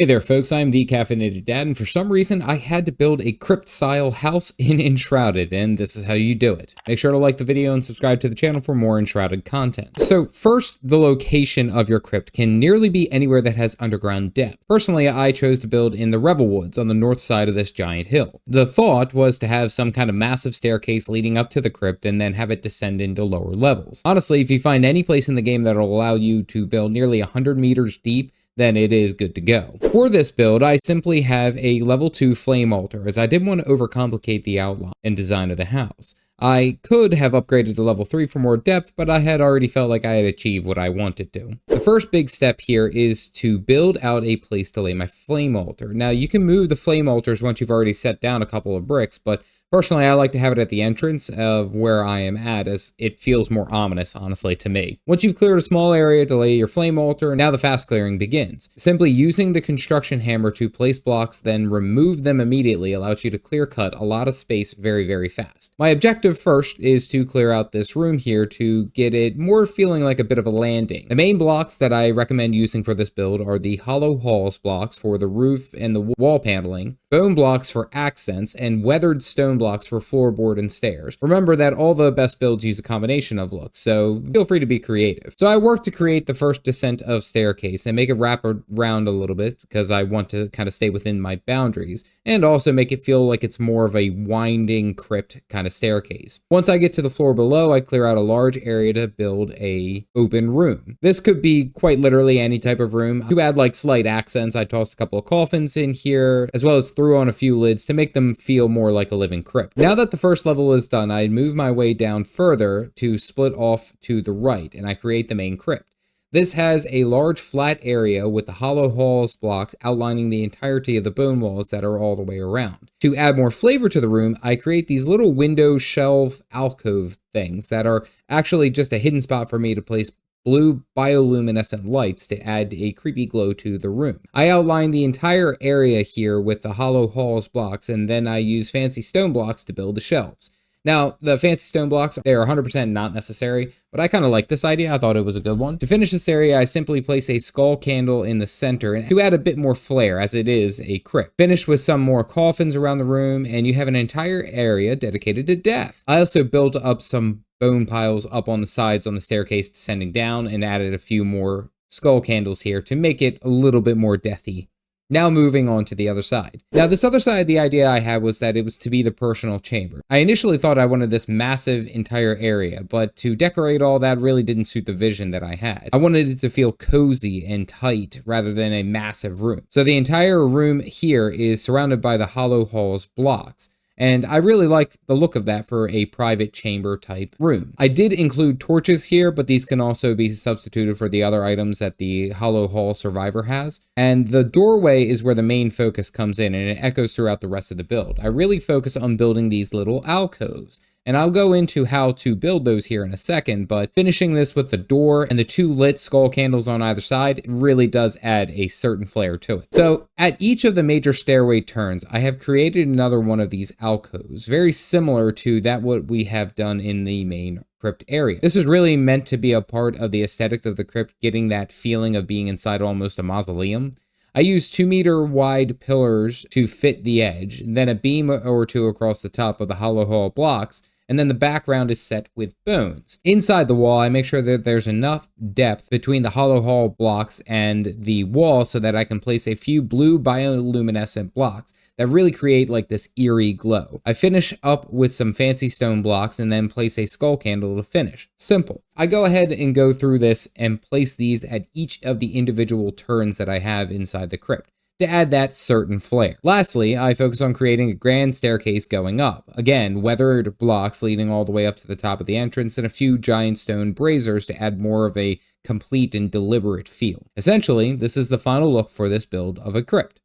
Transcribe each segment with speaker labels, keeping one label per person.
Speaker 1: Hey there folks, I'm the Caffeinated Dad, and for some reason I had to build a crypt-style house in Enshrouded, and this is how you do it. Make sure to like the video and subscribe to the channel for more Enshrouded content. So first, the location of your crypt can nearly be anywhere that has underground depth. Personally, I chose to build in the Revel Woods on the north side of this giant hill. The thought was to have some kind of massive staircase leading up to the crypt and then have it descend into lower levels. Honestly, if you find any place in the game that will allow you to build nearly 100 meters deep, then it is good to go. For this build, I simply have a level 2 flame altar, as I didn't want to overcomplicate the outline and design of the house. I could have upgraded to level 3 for more depth, but I had already felt like I had achieved what I wanted to. The first big step here is to build out a place to lay my flame altar. Now, you can move the flame altars once you've already set down a couple of bricks, but personally, I like to have it at the entrance of where I am at, as it feels more ominous, honestly, to me. Once you've cleared a small area to lay your flame altar, now the fast clearing begins. Simply using the construction hammer to place blocks, then remove them immediately allows you to clear cut a lot of space very, very fast. My objective first is to clear out this room here to get it more feeling like a bit of a landing. The main blocks that I recommend using for this build are the hollow halls blocks for the roof and the wall paneling, bone blocks for accents, and weathered stone blocks for floorboard and stairs. Remember that all the best builds use a combination of looks, so feel free to be creative. So I worked to create the first descent of staircase and make it wrap around a little bit because I want to kind of stay within my boundaries and also make it feel like it's more of a winding crypt kind of staircase. Once I get to the floor below, I clear out a large area to build a open room. This could be quite literally any type of room. To add like slight accents, I tossed a couple of coffins in here, as well as threw on a few lids to make them feel more like a living crypt. Now that the first level is done, I move my way down further to split off to the right, and I create the main crypt. This has a large flat area with the hollow halls blocks outlining the entirety of the bone walls that are all the way around. To add more flavor to the room, I create these little window shelf alcove things that are actually just a hidden spot for me to place blue bioluminescent lights to add a creepy glow to the room. I outline the entire area here with the hollow halls blocks, and then I use fancy stone blocks to build the shelves. Now, the fancy stone blocks, they are 100% not necessary, but I kind of like this idea. I thought it was a good one. To finish this area, I simply place a skull candle in the center and to add a bit more flair, as it is a crypt. Finish with some more coffins around the room, and you have an entire area dedicated to death. I also built up some bone piles up on the sides on the staircase descending down and added a few more skull candles here to make it a little bit more deathy. Now moving on to the other side. Now this other side, the idea I had was that it was to be the personal chamber. I initially thought I wanted this massive entire area, but to decorate all that really didn't suit the vision that I had. I wanted it to feel cozy and tight rather than a massive room. So the entire room here is surrounded by the hollow halls blocks. And I really liked the look of that for a private chamber type room. I did include torches here, but these can also be substituted for the other items that the Hollow Hall Survivor has. And the doorway is where the main focus comes in, and it echoes throughout the rest of the build. I really focus on building these little alcoves. And I'll go into how to build those here in a second, but finishing this with the door and the 2 lit skull candles on either side really does add a certain flair to it. So at each of the major stairway turns, I have created another one of these alcoves, very similar to that what we have done in the main crypt area. This is really meant to be a part of the aesthetic of the crypt, getting that feeling of being inside almost a mausoleum. I use 2-meter wide pillars to fit the edge, then a beam or 2 across the top of the hollow hall blocks, and then the background is set with bones. Inside the wall, I make sure that there's enough depth between the hollow hall blocks and the wall so that I can place a few blue bioluminescent blocks that really create like this eerie glow. I finish up with some fancy stone blocks and then place a skull candle to finish. Simple. I go ahead and go through this and place these at each of the individual turns that I have inside the crypt to add that certain flair. Lastly, I focus on creating a grand staircase going up. Again, weathered blocks leading all the way up to the top of the entrance and a few giant stone braziers to add more of a complete and deliberate feel. Essentially, this is the final look for this build of a crypt.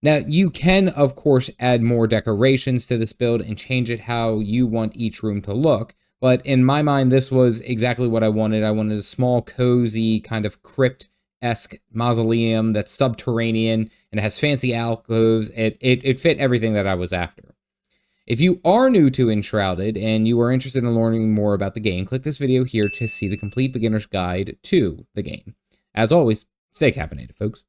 Speaker 1: Now, you can, of course, add more decorations to this build and change it how you want each room to look. But in my mind, this was exactly what I wanted. I wanted a small, cozy, kind of crypt-esque mausoleum that's subterranean and it has fancy alcoves. It fit everything that I was after. If you are new to Enshrouded and you are interested in learning more about the game, click this video here to see the complete beginner's guide to the game. As always, stay caffeinated, folks.